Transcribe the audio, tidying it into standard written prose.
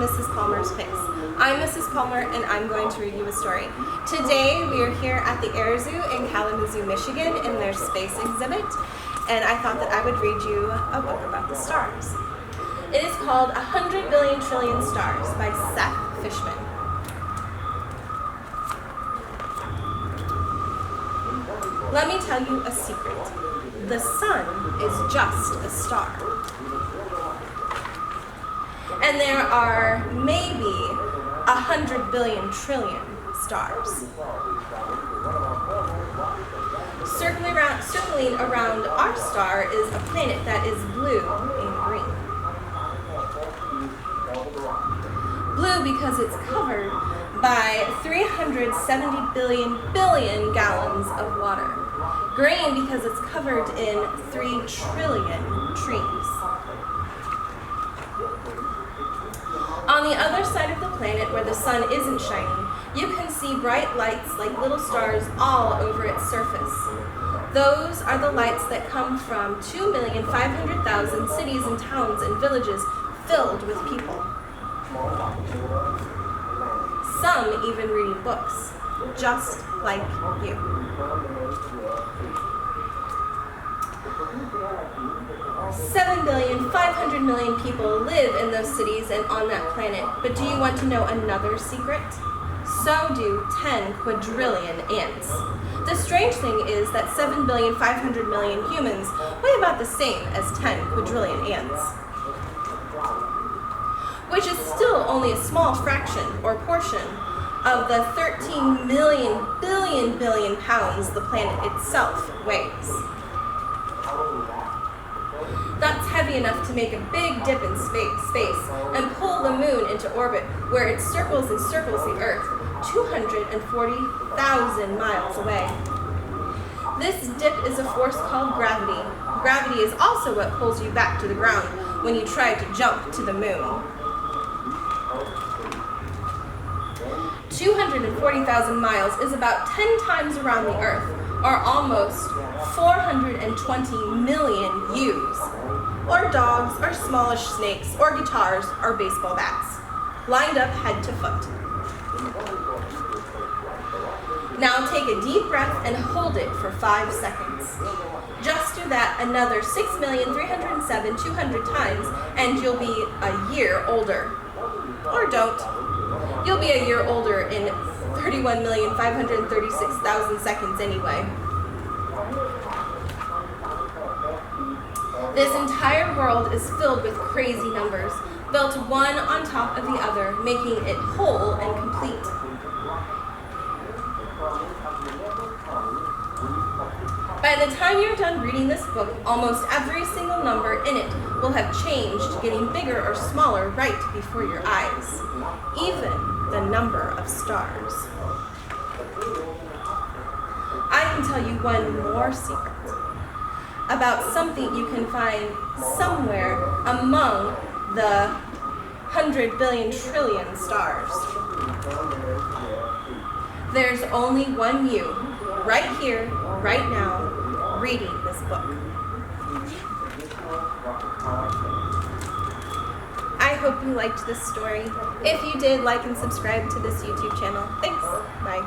Mrs. Palmer's Picks. I'm Mrs. Palmer and I'm going to read you a story. Today we are here at the Air Zoo in Kalamazoo, Michigan in their space exhibit, and I thought that I would read you a book about the stars. It is called 100 Billion Trillion Stars by Seth Fishman. Let me tell you a secret. The sun is just a star. And there are maybe 100 billion trillion stars. Circling around our star is a planet that is blue and green. Blue because it's covered by 370 billion gallons of water. Green because it's covered in 3 trillion trees. On the other side of the planet, where the sun isn't shining, you can see bright lights like little stars all over its surface. Those are the lights that come from 2,500,000 cities and towns and villages filled with people. Some even reading books, just like you. 7,500,000,000 people live in those cities and on that planet, but do you want to know another secret? So do 10 quadrillion ants. The strange thing is that 7,500,000,000 humans weigh about the same as 10 quadrillion ants, which is still only a small fraction or portion of the 13 million billion pounds the planet itself weighs. That's heavy enough to make a big dip in space and pull the moon into orbit, where it circles and circles the Earth 240,000 miles away. This dip is a force called gravity. Gravity is also what pulls you back to the ground when you try to jump to the moon. 240,000 miles is about 10 times around the Earth, or almost 420 million ewes, or dogs, or smallish snakes, or guitars, or baseball bats, lined up head to foot. Now take a deep breath and hold it for 5 seconds. Just do that another 6,307,200 times, and you'll be a year older. Or don't. You'll be a year older in 31,536,000 seconds anyway. This entire world is filled with crazy numbers, built one on top of the other, making it whole and complete. By the time you're done reading this book, almost every single number in it will have changed, getting bigger or smaller right before your eyes. Even the number of stars. I can tell you one more secret about something you can find somewhere among the 100 billion trillion stars. There's only one you, right here, right now, reading this book. I hope you liked this story. If you did, like and subscribe to this YouTube channel. Thanks. Bye.